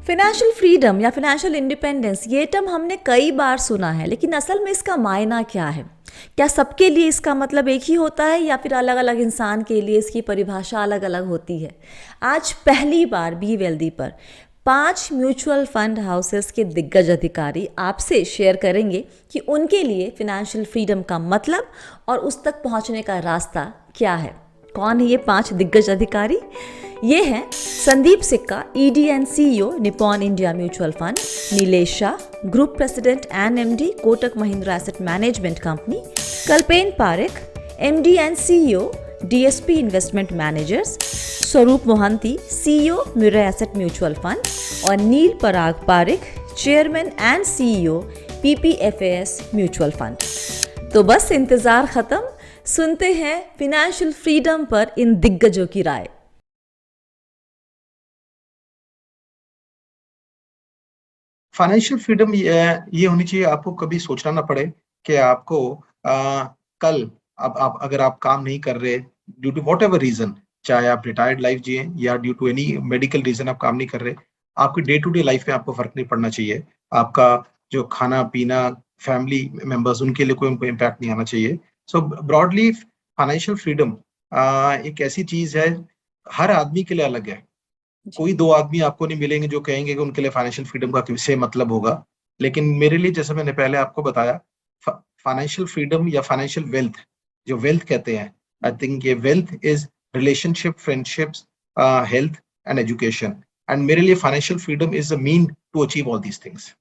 Financial freedom या financial independence ये term हमने कई बार सुना है, लेकिन असल में इसका मायना क्या है? क्या सबके लिए इसका मतलब एक ही होता है या फिर अलग अलग इंसान के लिए इसकी परिभाषा अलग अलग होती है? आज पहली बार बी वेल्दी पर 5 म्यूचुअल फंड हाउसेस के दिग्गज अधिकारी आपसे शेयर करेंगे कि उनके लिए फिनेंशियल फ्रीडम का मतलब और उस तक पहुंचने का रास्ता क्या है। कौन है ये 5 दिग्गज अधिकारी? ये हैं Sandeep Sikka, ED and CEO, Nippon India mutual fund; Nilesh Shah, group president and MD, Kotak Mahindra asset management company; Kalpen Parekh, MD and CEO, DSP investment managers; Swarup Mohanty, CEO, Mirae asset mutual fund; और Neil Parag Parikh, chairman and CEO, PPFS mutual fund. तो बस इंतजार खत्म, सुनते हैं financial freedom पर इन दिग्गजों की राय। फाइनेंशियल फ्रीडम ये होनी चाहिए, आपको कभी सोचना ना पड़े कि आपको कल आप अगर आप काम नहीं कर रहे due to whatever reason, चाहे आप रिटायर्ड लाइफ जिए या due to any medical reason आप काम नहीं कर रहे, आपकी डे टू डे लाइफ में आपको फर्क नहीं पड़ना चाहिए। आपका जो खाना पीना, फैमिली मेंबर्स, उनके लिए कोई इम्पैक्ट नहीं आना चाहिए। सो ब्रॉडली फाइनेंशियल फ्रीडम एक ऐसी चीज है, हर आदमी के लिए अलग है। कोई दो आदमी आपको नहीं मिलेंगे जो कहेंगे कि उनके लिए फाइनेंशियल फ्रीडम का किससे मतलब होगा। लेकिन मेरे लिए, जैसे मैंने पहले आपको बताया, फाइनेंशियल फ्रीडम या फाइनेंशियल वेल्थ, जो वेल्थ कहते हैं, आई थिंक ये wealth is relationship, friendships, health and education. And मेरे लिए financial freedom is the mean to achieve all these things.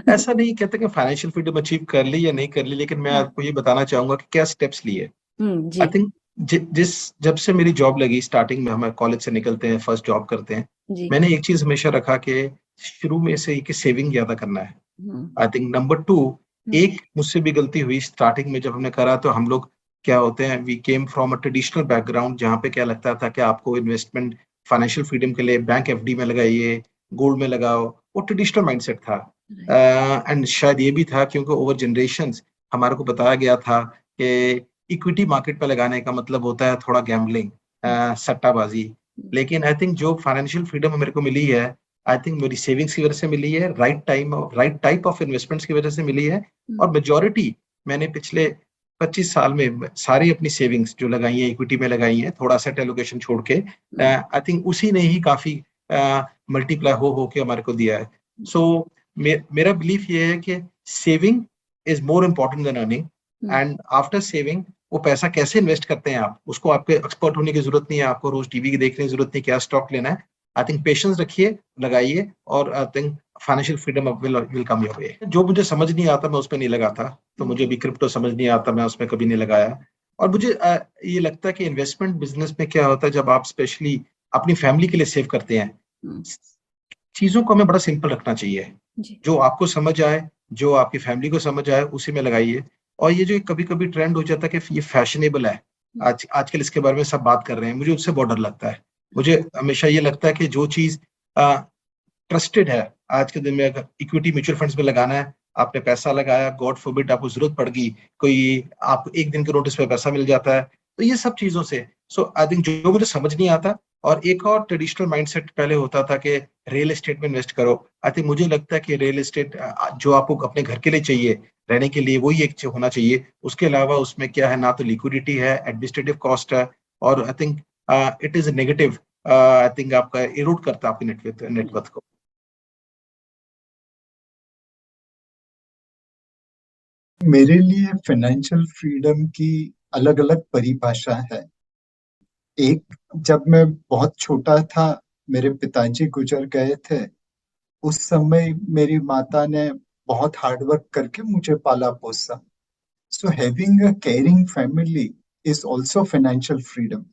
ऐसा नहीं कहते कि फाइनेंशियल फ्रीडम अचीव कर ली या नहीं कर ली, लेकिन मैं आपको ये बताना चाहूंगा कि क्या स्टेप्स लिए। आई जी थिंक जिस जब से मेरी जॉब लगी, स्टार्टिंग में हम कॉलेज से निकलते हैं, फर्स्ट जॉब करते हैं, जी। मैंने एक चीज हमेशा रखा कि शुरू में से ही कि सेविंग ज्यादा करना है। आई थिंक नंबर 2, एक मुझसे भी गलती हुई स्टार्टिंग में जब हमने करा, तो हम लोग क्या होते हैं, we came from a traditional background, जहाँ पे क्या लगता था कि आपको इन्वेस्टमेंट फाइनेंशियल फ्रीडम के लिए बैंक एफडी में लगाइए, गोल्ड में लगाओ, वो ट्रेडिशनल माइंडसेट था। एंड शायद ये भी था क्योंकि ओवर जनरेशंस हमारे को बताया गया था कि इक्विटी मार्केट पे लगाने का मतलब होता है थोड़ा गैम्बलिंग, सट्टाबाजी। लेकिन आई थिंक जो फाइनेंशियल फ्रीडम मेरे को मिली है, आई थिंक मेरी सेविंग्स की वजह से मिली है, राइट टाइप ऑफ इन्वेस्टमेंट्स की वजह से मिली है। और मेजोरिटी मैंने पिछले 25 साल में सारी अपनी सेविंग्स जो लगाई है इक्विटी में लगाई है, थोड़ा सेट एलोकेशन छोड़ के, आई थिंक उसी ने ही काफी मल्टीप्लाई हो के हमारे को दिया है। सो मेरा बिलीफ ये है कि saving is more important then earning. And after saving वो पैसा कैसे इन्वेस्ट करते हैं आप, उसको आपके एक्सपर्ट होने की जरूरत नहीं है, आपको रोज टीवी की देखने की जरूरत नहीं क्या स्टॉक लेना है। आई थिंक पेशेंस रखिए, लगाइए, और I think financial freedom will come your way. जो मुझे समझ नहीं आता मैं उसमें नहीं लगाता, तो मुझे भी क्रिप्टो समझ नहीं आता, मैं उसमें कभी नहीं लगाया। और मुझे ये लगता है कि इन्वेस्टमेंट बिजनेस में क्या होता है, जब आप स्पेशली अपनी फैमिली के लिए सेव करते हैं, चीजों को हमें बड़ा सिंपल रखना चाहिए। जो आपको समझ आए, जो आपकी फैमिली को समझ आए, उसी में लगाइए। और ये जो कभी कभी ट्रेंड हो जाता है कि ये फैशनेबल है, आजकल इसके बारे में सब बात कर रहे हैं, मुझे उससे बहुत डर लगता है। मुझे हमेशा ये लगता है कि जो चीज ट्रस्टेड है, आज के दिन में अगर इक्विटी म्यूचुअल फंड्स में लगाना है, आपने पैसा लगाया, गॉड फॉरबिड आपको जरूरत पड़ गई, कोई आपको एक दिन के नोटिस पे पैसा मिल जाता है, तो ये सब चीजों से, सो आई थिंक जो मुझे समझ नहीं आता। और एक और ट्रेडिशनल माइंडसेट पहले होता था कि रियल एस्टेट में इन्वेस्ट करो। आई थिंक मुझे लगता है कि रियल एस्टेट जो आपको अपने घर के लिए चाहिए, रहने के लिए, वही एक होना चाहिए। उसके अलावा उसमें क्या है, ना तो लिक्विडिटी है, एडमिनिस्ट्रेटिव कॉस्ट है, और I think it is negative. I think आपका इरोड करता है आपकी नेटवर्थ को। मेरे लिए फाइनेंशियल फ्रीडम की अलग अलग परिभाषा है। एक, जब मैं बहुत छोटा था, मेरे पिताजी गुजर गए थे। उस समय मेरी माता ने बहुत हार्डवर्क करके मुझे पाला पोसा। So having a caring family is also financial freedom.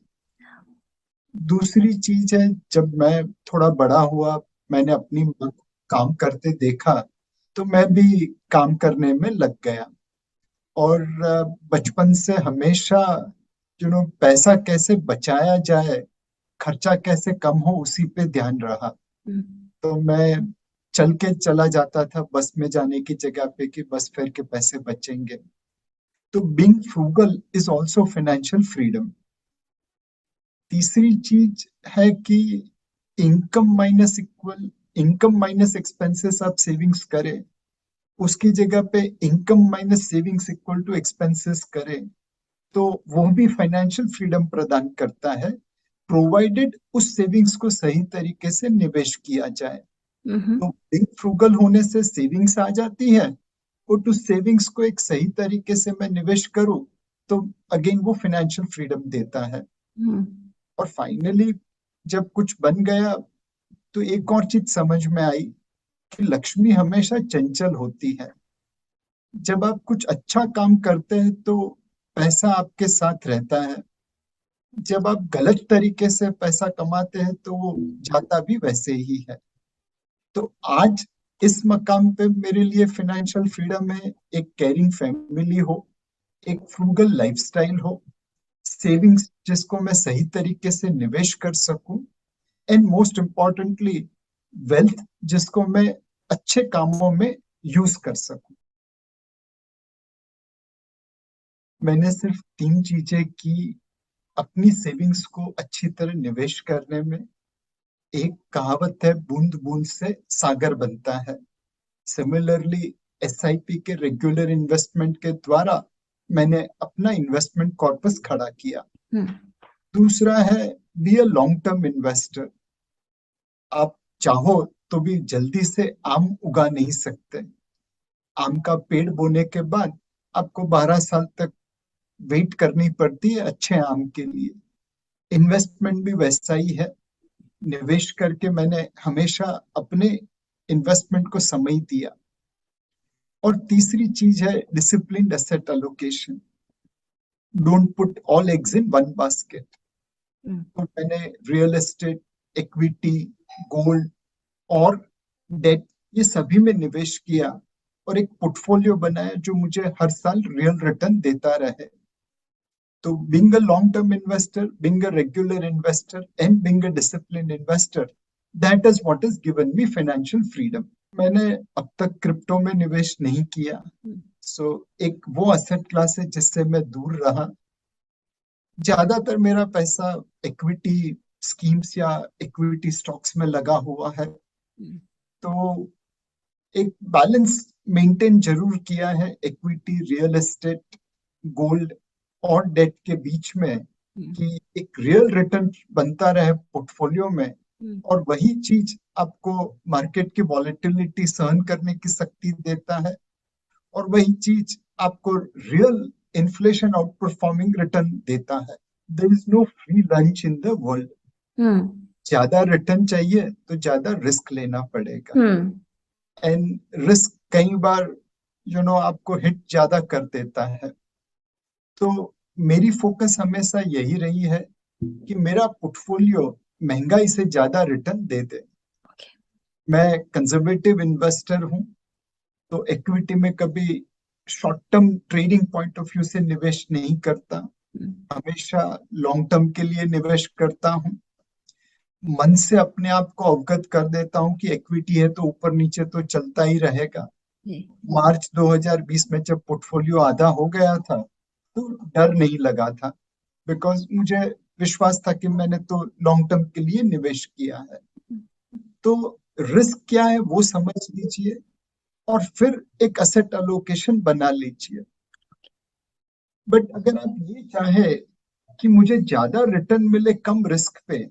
दूसरी चीज है, जब मैं थोड़ा बड़ा हुआ, मैंने अपनी माँ को काम करते देखा, तो मैं भी काम करने में लग गया। और बचपन से हमेशा पैसा कैसे बचाया जाए, खर्चा कैसे कम हो, उसी पे ध्यान रहा। तो मैं चल के चला जाता था बस में जाने की जगह पे कि बस फेयर के पैसे बचेंगे। तो being frugal is also financial freedom. तीसरी चीज है कि इनकम माइनस एक्सपेंसेस आप सेविंग्स करें, उसकी जगह पे income minus savings equal to expenses करें, तो वो भी फाइनेंशियल फ्रीडम प्रदान करता है, प्रोवाइडेड उस सेविंग्स को सही तरीके से निवेश किया जाए। तो बिग फ्रूगल होने से सेविंग्स आ जाती है, और उस सेविंग्स को एक सही तरीके से मैं निवेश करूं तो अगेन वो फाइनेंशियल फ्रीडम देता है। और फाइनली जब कुछ बन गया तो एक और चीज समझ में आई कि लक्ष्मी हमेशा चंचल होती है। जब आप कुछ अच्छा काम करते हैं तो पैसा आपके साथ रहता है, जब आप गलत तरीके से पैसा कमाते हैं तो वो जाता भी वैसे ही है। तो आज इस मकाम पे मेरे लिए फाइनेंशियल फ्रीडम है एक केयरिंग फैमिली हो, एक फ्रूगल लाइफस्टाइल हो, सेविंग्स जिसको मैं सही तरीके से निवेश कर सकूं, एंड मोस्ट इम्पोर्टेंटली वेल्थ जिसको मैं अच्छे कामों में यूज कर सकूं। मैंने सिर्फ 3 चीजें की अपनी सेविंग्स को अच्छी तरह निवेश करने में। एक कहावत है, बूंद बूंद से सागर बनता है। सिमिलरली एसआईपी के रेगुलर इन्वेस्टमेंट के द्वारा मैंने अपना इन्वेस्टमेंट कॉर्पस खड़ा किया। दूसरा है, be a long term investor. आप चाहो तो भी जल्दी से आम उगा नहीं सकते। आम का पेड़ बोने के बाद आपको 12 साल तक वेट करनी पड़ती है अच्छे आम के लिए। इन्वेस्टमेंट भी वैसा ही है। निवेश करके मैंने हमेशा अपने इन्वेस्टमेंट को समय दिया। और तीसरी चीज है disciplined asset allocation. Don't put all eggs in one basket. तो मैंने रियल एस्टेट, इक्विटी, गोल्ड और डेट, ये सभी में निवेश किया और एक पोर्टफोलियो बनाया जो मुझे हर साल रियल रिटर्न देता रहे। तो being a long-term investor, being a regular investor, and being a disciplined investor, that is what has given me financial freedom. मैंने अब तक क्रिप्टो में निवेश नहीं किया, सो एक वो एसेट क्लास है जिससे मैं दूर रहा। ज्यादातर मेरा पैसा इक्विटी स्कीम्स या इक्विटी स्टॉक्स में लगा हुआ है। तो एक बैलेंस मेंटेन जरूर किया है इक्विटी, रियल एस्टेट, गोल्ड और डेट के बीच में, कि एक रियल रिटर्न बनता रहे पोर्टफोलियो में, और वही चीज आपको मार्केट की वॉलेटिलिटी सहन करने की शक्ति देता है, और वही चीज आपको real inflation outperforming return देता है। There is no free lunch in the world. ज्यादा रिटर्न चाहिए तो ज्यादा रिस्क लेना पड़ेगा, एंड रिस्क कई बार आपको हिट ज्यादा कर देता है। तो मेरी फोकस हमेशा यही रही है कि मेरा पोर्टफोलियो महंगाई से ज्यादा रिटर्न दे दे। मैं कंजर्वेटिव इन्वेस्टर हूं, तो इक्विटी में कभी short term trading point of view से निवेश नहीं करता, हमेशा लॉन्ग टर्म के लिए निवेश करता हूं। मन से अपने आप को अवगत कर देता हूं कि इक्विटी है तो ऊपर नीचे तो चलता ही रहेगा। मार्च 2020 में जब पोर्टफोलियो आधा हो गया था तो डर नहीं लगा था, बिकॉज मुझे विश्वास था कि मैंने तो लॉन्ग टर्म के लिए निवेश किया है। तो रिस्क क्या है वो समझ लीजिए और फिर एक एसेट एलोकेशन बना लीजिए। बट अगर आप ये चाहे कि मुझे ज्यादा रिटर्न मिले कम रिस्क पे,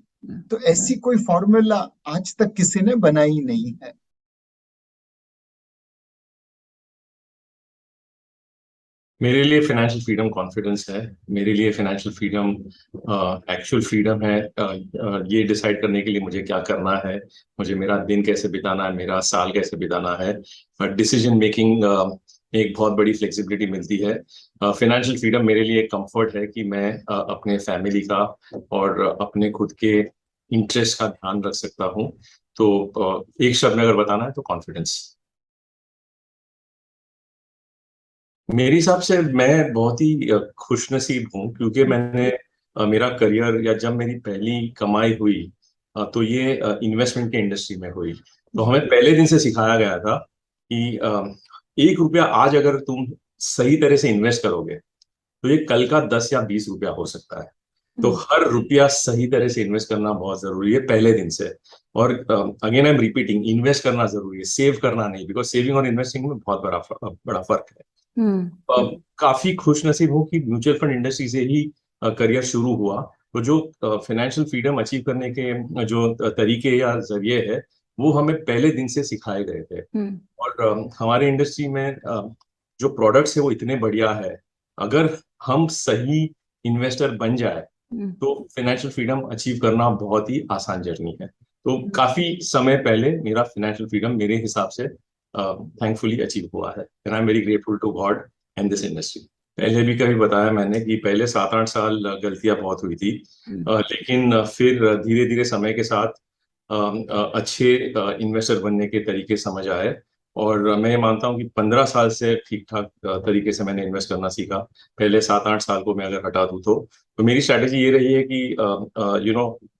तो ऐसी कोई फॉर्मूला आज तक किसी ने बनाई नहीं है। मेरे लिए फाइनेंशियल फ्रीडम कॉन्फिडेंस है। मेरे लिए फाइनेंशियल फ्रीडम एक्चुअल फ्रीडम है ये डिसाइड करने के लिए मुझे क्या करना है, मुझे मेरा दिन कैसे बिताना है, मेरा साल कैसे बिताना है। डिसीजन मेकिंग एक बहुत बड़ी फ्लेक्सिबिलिटी मिलती है। फाइनेंशियल फ्रीडम मेरे लिए एक कंफर्ट है कि मैं अपने फैमिली का और अपने खुद के इंटरेस्ट का ध्यान रख सकता हूँ। तो एक शब्द में अगर बताना है तो कॉन्फिडेंस। मेरे हिसाब से मैं बहुत ही खुशनसीब हूँ, क्योंकि मैंने मेरा करियर या जब मेरी पहली कमाई हुई तो ये इन्वेस्टमेंट के इंडस्ट्री में हुई। तो हमें पहले दिन से सिखाया गया था कि 1 रुपया आज अगर तुम सही तरह से इन्वेस्ट करोगे तो ये कल का 10 या 20 रुपया हो सकता है। तो हर रुपया सही तरह से इन्वेस्ट करना बहुत जरूरी है पहले दिन से। और again I am repeating, invest करना जरूरी है, सेव करना नहीं, बिकॉज सेविंग और इन्वेस्टिंग में बहुत बड़ा फर्क है। काफी खुश नसीब हूँ कि म्यूचुअल फंड इंडस्ट्री से ही करियर शुरू हुआ। तो जो फाइनेंशियल फ्रीडम अचीव करने के जो तरीके या जरिए है वो हमें पहले दिन से सिखाए गए थे। और हमारे इंडस्ट्री में जो प्रोडक्ट्स है वो इतने बढ़िया है, अगर हम सही इन्वेस्टर बन जाए तो फाइनेंशियल फ्रीडम अचीव करना बहुत ही आसान जर्नी है। तो काफी समय पहले मेरा फाइनेंशियल फ्रीडम मेरे हिसाब से थैंकफुली अचीव हुआ है, and I am very grateful to God and this industry. पहले भी कभी बताया मैंने कि पहले 7-8 साल गलतियां बहुत हुई थी, लेकिन फिर धीरे धीरे समय के साथ अच्छे इन्वेस्टर बनने के तरीके समझ आए। और मैं ये मानता हूँ कि 15 साल से ठीक ठाक तरीके से मैंने इन्वेस्ट करना सीखा। पहले 7-8 साल को मैं अगर हटा दूँ तो मेरी स्ट्रैटेजी ये रही है कि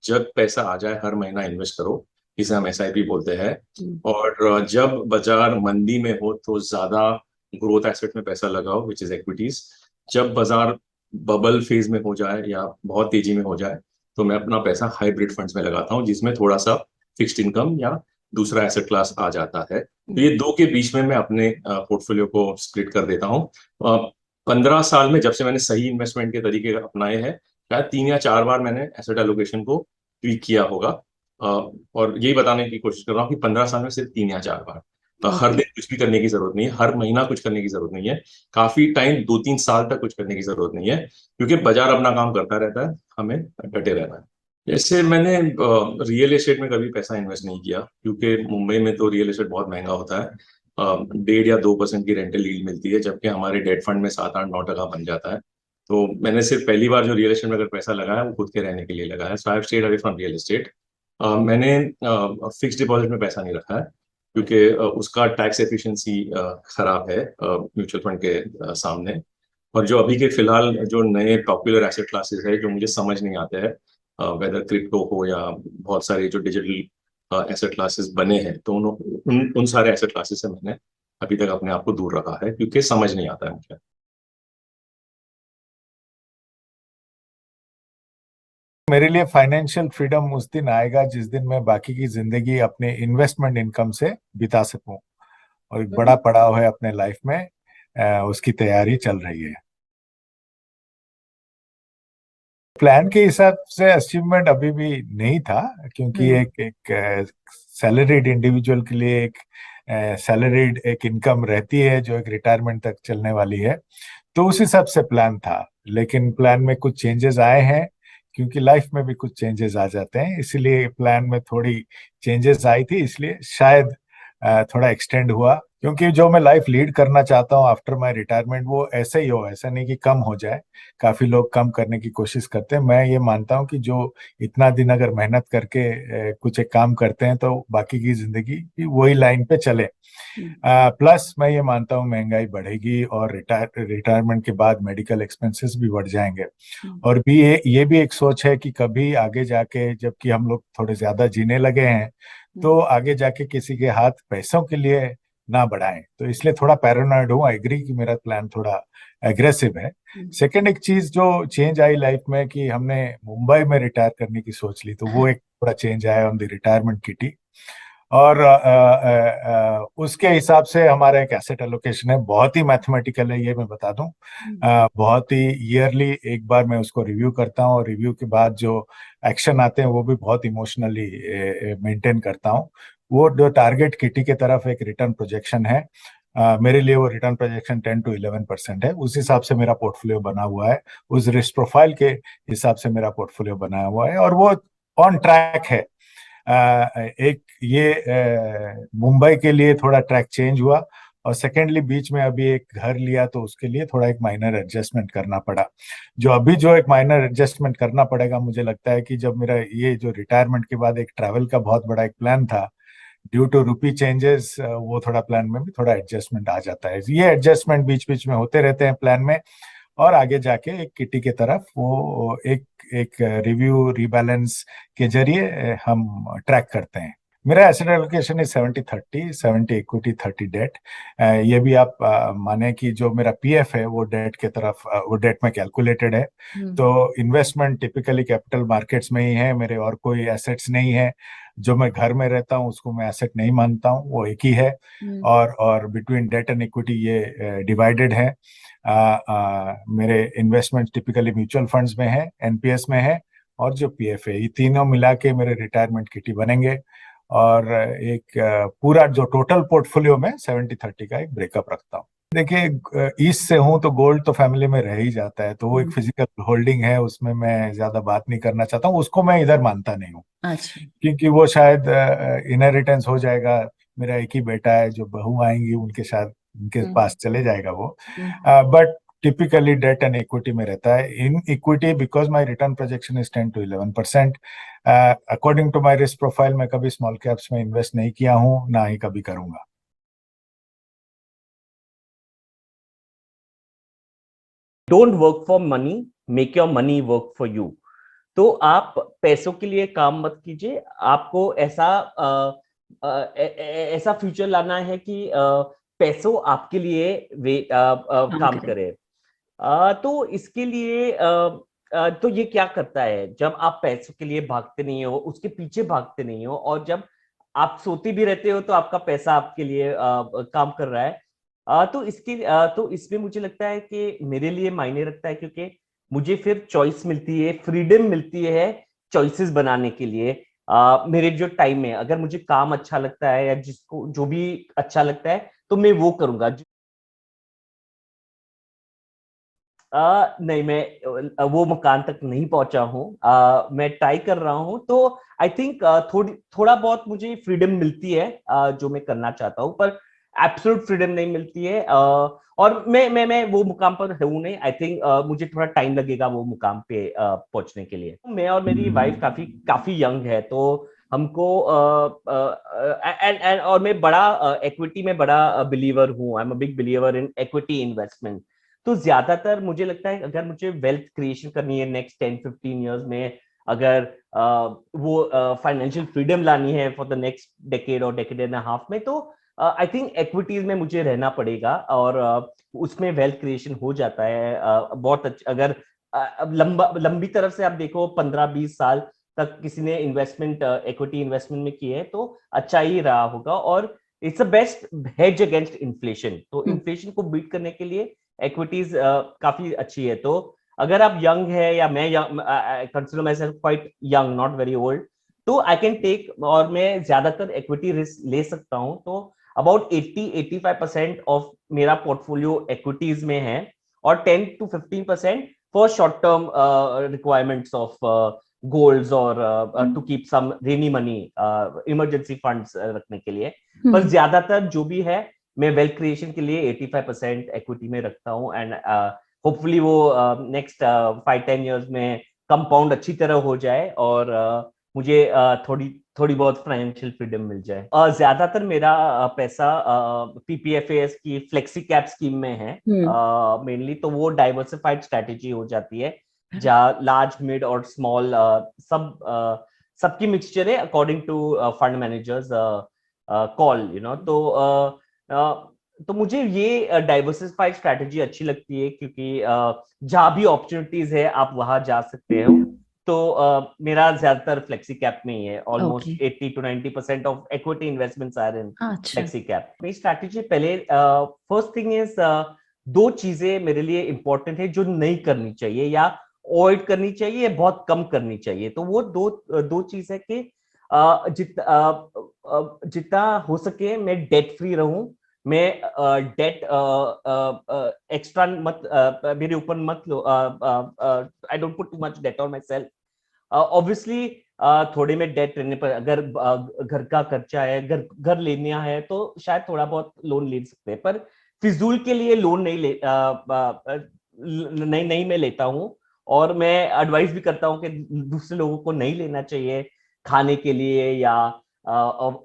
जब पैसा आ जाए हर महीना इन्वेस्ट करो, जिसे हम SIP बोलते हैं। और जब बाजार मंदी में हो तो ज्यादा ग्रोथ एसेट में पैसा लगाओ, विच इज इक्विटीज। जब बाजार बबल फेज में हो जाए या बहुत तेजी में हो जाए तो मैं अपना पैसा हाइब्रिड फंड्स में लगाता हूँ, जिसमें थोड़ा सा फिक्स्ड इनकम या दूसरा एसेट क्लास आ जाता है। तो ये दो के बीच में मैं अपने पोर्टफोलियो को स्प्लिट कर देता हूँ। 15 साल में जब से मैंने सही इन्वेस्टमेंट के तरीके अपनाए हैं, शायद 3 या 4 बार मैंने एसेट एलोकेशन को ट्वीक किया होगा। और यही बताने की कोशिश कर रहा हूँ कि 15 साल में सिर्फ 3 या 4 बार। हर दिन कुछ भी करने की जरूरत नहीं है, हर महीना कुछ करने की जरूरत नहीं है, काफी टाइम 2-3 साल तक कुछ करने की जरूरत नहीं है, क्योंकि बाजार अपना काम करता रहता है, हमें डटे रहना है। जैसे मैंने रियल एस्टेट में कभी पैसा इन्वेस्ट नहीं किया, क्योंकि मुंबई में तो रियल एस्टेट बहुत महंगा होता है। 1.5 या 2% की रेंटल यील्ड मिलती है, जबकि हमारे डेट फंड में 7-8-9% बन जाता है। तो मैंने सिर्फ पहली बार जो रियल एस्टेट में अगर पैसा लगाया वो खुद के रहने के लिए लगाया। So I have stayed away from real estate. मैंने फिक्स डिपॉजिट में पैसा नहीं रखा है, क्योंकि उसका टैक्स एफिशिएंसी खराब है म्यूचुअल फंड के सामने। और जो अभी के फिलहाल जो नए पॉपुलर एसेट क्लासेस है जो मुझे समझ नहीं आते हैं, वेदर क्रिप्टो हो या बहुत सारे जो डिजिटल एसेट क्लासेस बने हैं, तो उन सारे एसेट क्लासेस से मैंने अभी तक अपने आप को दूर रखा है, क्योंकि समझ नहीं आता है मुझे। मेरे लिए फाइनेंशियल फ्रीडम उस दिन आएगा जिस दिन मैं बाकी की जिंदगी अपने इन्वेस्टमेंट इनकम से बिता सकूं, और एक बड़ा पड़ाव है अपने लाइफ में, उसकी तैयारी चल रही है। प्लान के हिसाब से अचीवमेंट अभी भी नहीं था, क्योंकि एक सैलरीड इंडिविजुअल के लिए एक सैलरीड एक इनकम रहती है जो एक रिटायरमेंट तक चलने वाली है, तो उस हिसाब से प्लान था। लेकिन प्लान में कुछ चेंजेस आए हैं, क्योंकि लाइफ में भी कुछ चेंजेस आ जाते हैं, इसलिए प्लान में थोड़ी चेंजेस आई थी, इसलिए शायद थोड़ा एक्सटेंड हुआ। क्योंकि जो मैं लाइफ लीड करना चाहता हूँ आफ्टर माय रिटायरमेंट वो ऐसे ही हो, ऐसा नहीं कि कम हो जाए। काफी लोग कम करने की कोशिश करते हैं, मैं ये मानता हूँ कि जो इतना दिन अगर मेहनत करके कुछ एक काम करते हैं तो बाकी की जिंदगी भी वही लाइन पे चले। प्लस मैं ये मानता हूँ महंगाई बढ़ेगी और रिटायरमेंट के बाद मेडिकल एक्सपेंसेस भी बढ़ जाएंगे। और भी ये भी एक सोच है कि कभी आगे जाके जबकि हम लोग थोड़े ज्यादा जीने लगे हैं तो आगे जाके किसी के हाथ पैसों के लिए ना बढ़ाएं, तो इसलिए थोड़ा पैरानॉइड हूँ। आई एग्री कि मेरा प्लान थोड़ा एग्रेसिव है। सेकंड एक चीज जो चेंज आई लाइफ में कि हमने मुंबई में रिटायर करने की सोच ली, तो वो एक थोड़ा चेंज आया ऑन द रिटायरमेंट किटी। और उसके हिसाब से हमारा एक एसेट एलोकेशन है, बहुत ही मैथमेटिकल है, ये मैं बता दूं। बहुत ही ईयरली एक बार मैं उसको रिव्यू करता हूँ, और रिव्यू के बाद जो एक्शन आते हैं वो भी बहुत इमोशनली मेंटेन करता हूँ। वो जो टारगेट किटी के तरफ एक रिटर्न प्रोजेक्शन है, मेरे लिए वो रिटर्न प्रोजेक्शन 10 to 11% है। उस हिसाब से मेरा पोर्टफोलियो बना हुआ है, उस रिस्क प्रोफाइल के हिसाब से मेरा पोर्टफोलियो बना हुआ है, और वो ऑन ट्रैक है। एक ये मुंबई के लिए थोड़ा ट्रैक चेंज हुआ, और सेकेंडली बीच में अभी एक घर लिया तो उसके लिए थोड़ा एक माइनर एडजस्टमेंट करना पड़ा। जो एक माइनर एडजस्टमेंट करना पड़ेगा, मुझे लगता है कि जब मेरा ये जो रिटायरमेंट के बाद एक ट्रैवल का बहुत बड़ा एक प्लान था, ड्यू टू रूपी चेंजेस वो थोड़ा प्लान में भी थोड़ा एडजस्टमेंट आ जाता है। ये एडजस्टमेंट बीच बीच में होते रहते हैं प्लान में, और आगे जाके एक किटी के तरफ वो एक रिव्यू रीबैलेंस के जरिए हम ट्रैक करते हैं। मेरा asset allocation is 70-30, 70 equity 30 debt. ये भी आप माने कि जो मेरा पीएफ है वो डेट के तरफ वो डेट में कैलकुलेटेड है। तो इन्वेस्टमेंट टिपिकली कैपिटल मार्केट्स में ही है, मेरे और कोई एसेट्स नहीं है। जो मैं घर में रहता हूँ उसको मैं एसेट नहीं मानता हूँ, वो एक ही है। और बिटवीन डेट एंड इक्विटी ये डिवाइडेड है। मेरे इन्वेस्टमेंट टिपिकली म्यूचुअल फंड्स में है, एनपीएस में है, और जो पीएफ है, ये तीनों मिला के मेरे रिटायरमेंट किटी बनेंगे। और एक पूरा जो टोटल पोर्टफोलियो में 70-30 का एक ब्रेकअप रखता हूँ। देखिए, ईस्ट से हूँ तो गोल्ड तो फैमिली में रह ही जाता है, तो वो एक फिजिकल होल्डिंग है, उसमें मैं ज्यादा बात नहीं करना चाहता हूँ, उसको मैं इधर मानता नहीं हूँ। अच्छा। क्योंकि वो शायद इनहेरिटेंस हो जाएगा। मेरा एक ही बेटा है, जो बहू आएंगी उनके साथ उनके पास चले जाएगा वो। But typically debt and equity में रहता है। In equity because my return projection is 10 to 11%। According to my risk profile मैं कभी स्मॉल कैप्स में इन्वेस्ट नहीं किया हूँ, ना ही कभी करूंगा। Don't work for money, make your money work for you. तो आप पैसों के लिए काम मत कीजिए, आपको ऐसा फ्यूचर लाना है कि पैसों आपके लिए वे काम करे। तो इसके लिए तो ये क्या करता है, जब आप पैसों के लिए भागते नहीं हो, उसके पीछे भागते नहीं हो, और जब आप सोते भी रहते हो तो आपका पैसा आपके लिए काम कर रहा है। तो इसमें मुझे लगता है कि मेरे लिए मायने रखता है, क्योंकि मुझे फिर चॉइस मिलती है, फ्रीडम मिलती है चॉइसेस बनाने के लिए। मेरे जो टाइम में अगर मुझे काम अच्छा लगता है या जिसको जो भी अच्छा लगता है तो मैं वो करूंगा। नहीं, मैं वो मुकाम तक नहीं पहुंचा हूँ, मैं ट्राई कर रहा हूँ। तो आई थिंक थोड़ा बहुत मुझे फ्रीडम मिलती है जो मैं करना चाहता हूँ, पर एब्सोल्यूट फ्रीडम नहीं मिलती है। और मैं वो मुकाम पर हूँ नहीं। आई थिंक मुझे थोड़ा टाइम लगेगा वो मुकाम पे पहुंचने के लिए। मैं और मेरी वाइफ काफी यंग है, तो हमको और मैं बड़ा इक्विटी में बड़ा बिलीवर हूँ। I am a big believer in equity investment. तो ज्यादातर मुझे लगता है अगर मुझे वेल्थ क्रिएशन करनी है नेक्स्ट 10-15 इयर्स में, अगर वो फाइनेंशियल फ्रीडम लानी है फॉर द नेक्स्ट डेकेड और डेकेड एंड हाफ में, तो आई थिंक एक्विटीज में मुझे रहना पड़ेगा, और उसमें वेल्थ क्रिएशन हो जाता है बहुत अच्छा। अगर लंबी तरफ से आप देखो 15-20 साल तक किसी ने इन्वेस्टमेंट इक्विटी इन्वेस्टमेंट में किए है तो अच्छा ही रहा होगा। और it's a best hedge against inflation. तो इन्फ्लेशन को बीट करने के लिए इक्विटीज काफी अच्छी है। तो अगर आप यंग है, या मैं consider my self quite young, not very old, तो आई कैन टेक, और मैं ज्यादातर इक्विटी रिस्क ले सकता हूं। तो अबाउट 80-85% ऑफ मेरा पोर्टफोलियो इक्विटीज में है, और 10-15% for short term requirements of golds, और to keep some rainy money, emergency funds रखने के लिए। पर ज्यादातर जो भी है मैं वेल्थ क्रिएशन के लिए 85% इक्विटी में रखता हूँ। एंड होपफुली वो नेक्स्ट 5-10 इयर्स में कंपाउंड अच्छी तरह हो जाए, और मुझे थोड़ी बहुत फाइनेंशियल फ्रीडम मिल जाए। ज्यादातर मेरा पैसा पीपीएफएस की फ्लेक्सी कैप स्कीम में है मेनली। तो वो डाइवर्सिफाइड स्ट्रेटेजी हो जाती है, जहाँ लार्ज, मिड और स्मॉल सबकी मिक्सचर है according to fund managers call, you know. तो मुझे ये डाइवर्सिफाइड स्ट्रैटेजी अच्छी लगती है, क्योंकि जहां भी अपॉर्चुनिटीज है आप वहां जा सकते हो। तो मेरा ज्यादातर फ्लेक्सी कैप में ही है। Almost 80-90% of equity investments are in flexi cap. मेरी स्ट्रैटेजी पहले, फर्स्ट थिंग इज, दो चीजें मेरे लिए इंपॉर्टेंट है जो नहीं करनी चाहिए या अवॉइड करनी चाहिए, बहुत कम करनी चाहिए। तो वो दो चीज है कि जितना हो सके मैं डेट फ्री रहूं। मैं डेट एक्स्ट्रा मेरे ऊपर मत लो। I don't put too much debt on myself. Obviously थोड़े में डेट रहने पर, अगर घर का खर्चा है, घर लेना है, तो शायद थोड़ा बहुत लोन ले सकते हैं, पर फिजूल के लिए लोन नहीं मैं लेता हूँ। और मैं एडवाइस भी करता हूँ कि दूसरे लोगों को नहीं लेना चाहिए खाने के लिए, या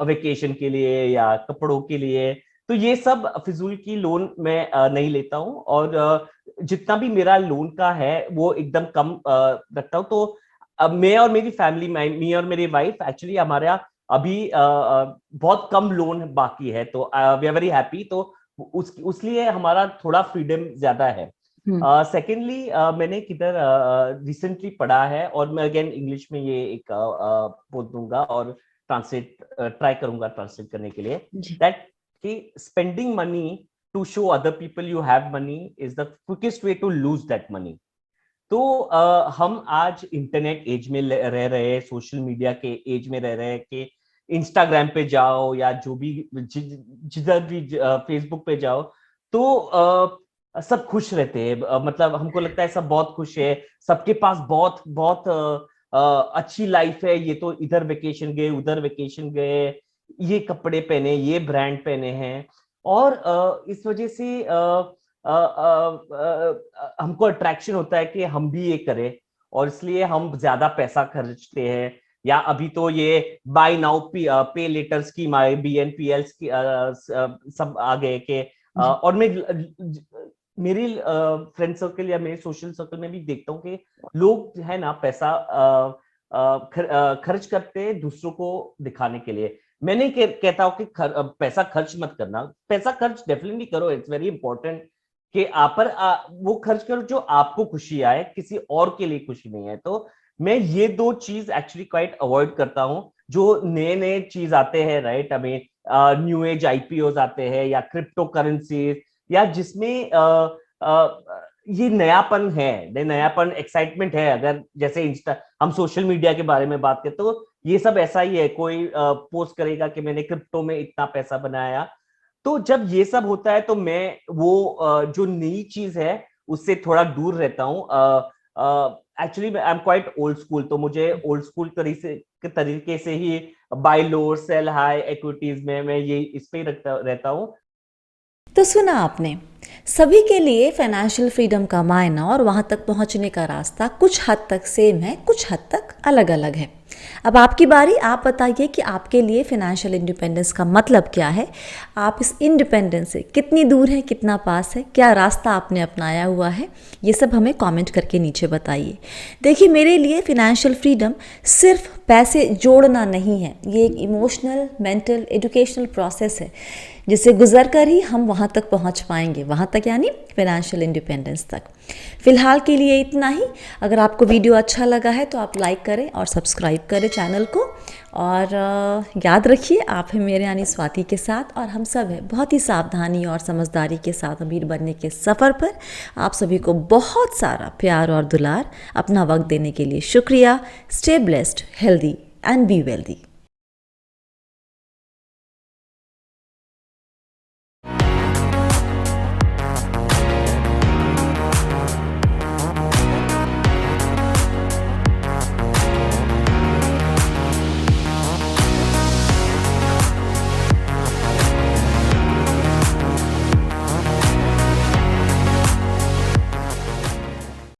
वेकेशन के लिए, या कपड़ों के लिए। तो ये सब फिजूल की लोन मैं नहीं लेता हूँ, और जितना भी मेरा लोन का है वो एकदम कम रखता हूँ। तो अब मैं और मेरी फैमिली, मी और मेरी वाइफ, एक्चुअली हमारा अभी बहुत कम लोन बाकी है, तो वी आर वेरी हैप्पी। तो उस लिए हमारा थोड़ा फ्रीडम ज्यादा है। सेकेंडली मैंने किधर रिसेंटली पढ़ा है, और मैं अगेन इंग्लिश में ये एक बोल दूंगा और ट्रांसलेट ट्राई करूंगा ट्रांसलेट करने के लिए, दैट कि spending money to show other people you have money is the quickest way to lose that money. तो हम आज इंटरनेट एज में रह रहे हैं, सोशल मीडिया के एज में रह रहे हैं कि इंस्टाग्राम पे जाओ या जो भी जिधर भी फेसबुक पे जाओ तो सब खुश रहते हैं। मतलब हमको लगता है सब बहुत खुश है, सबके पास बहुत बहुत अच्छी लाइफ है। ये तो इधर वेकेशन गए, उधर वेकेशन गए, ये कपड़े पहने, ये ब्रांड पहने हैं, और इस वजह से हमको अट्रैक्शन होता है कि हम भी ये करें, और इसलिए हम ज्यादा पैसा खर्चते हैं। या अभी तो ये बाय नाउ पे लेटर स्कीम आए, BNPL की सब आ गए के, और मैं मेरी फ्रेंड सर्कल या मेरे सोशल सर्कल में भी देखता हूँ कि लोग है ना पैसा खर्च करते हैं दूसरों को दिखाने के लिए। मैं नहीं कहता हूँ कि पैसा खर्च मत करना, पैसा खर्च डेफिनेटली करो, इट्स वेरी इंपॉर्टेंट कि आप पर वो खर्च करो जो आपको खुशी आए, किसी और के लिए खुशी नहीं है। तो मैं ये दो चीज एक्चुअली क्वाइट अवॉइड करता हूँ। जो नए नए चीज आते हैं, राइट, हमें न्यू एज IPOs आते हैं या क्रिप्टो करेंसी, या जिसमें ये नयापन है, नयापन एक्साइटमेंट है। अगर जैसे हम सोशल मीडिया के बारे में बात करें तो ये सब ऐसा ही है, कोई पोस्ट करेगा कि मैंने क्रिप्टो में इतना पैसा बनाया। तो जब ये सब होता है तो मैं वो जो नई चीज है उससे थोड़ा दूर रहता हूँ। Actually I am quite old school, तो मुझे ओल्ड स्कूल तरीके से ही बाय लो सेल हाई इक्विटीज में मैं ये इस पे रहता हूँ। तो सुना आपने, सभी के लिए फाइनेंशियल फ्रीडम का मायना और वहाँ तक पहुँचने का रास्ता कुछ हद तक सेम है, कुछ हद तक अलग अलग है। अब आपकी बारी, आप बताइए कि आपके लिए फाइनेंशियल इंडिपेंडेंस का मतलब क्या है। आप इस इंडिपेंडेंस से कितनी दूर हैं, कितना पास है, क्या रास्ता आपने अपनाया हुआ है, ये सब हमें कमेंट करके नीचे बताइए। देखिए, मेरे लिए फाइनेंशियल फ्रीडम सिर्फ पैसे जोड़ना नहीं है, ये एक इमोशनल, मेंटल, एजुकेशनल प्रोसेस है जिसे गुजर कर ही हम वहाँ तक पहुँच पाएंगे, वहाँ तक यानी फाइनेंशियल इंडिपेंडेंस तक। फ़िलहाल के लिए इतना ही। अगर आपको वीडियो अच्छा लगा है तो आप लाइक करें और सब्सक्राइब करें चैनल को, और याद रखिए आप हैं मेरे यानी स्वाति के साथ, और हम सब हैं बहुत ही सावधानी और समझदारी के साथ अमीर बनने के सफ़र पर। आप सभी को बहुत सारा प्यार और दुलार। अपना वक्त देने के लिए शुक्रिया। Stay blessed, healthy and be wealthy.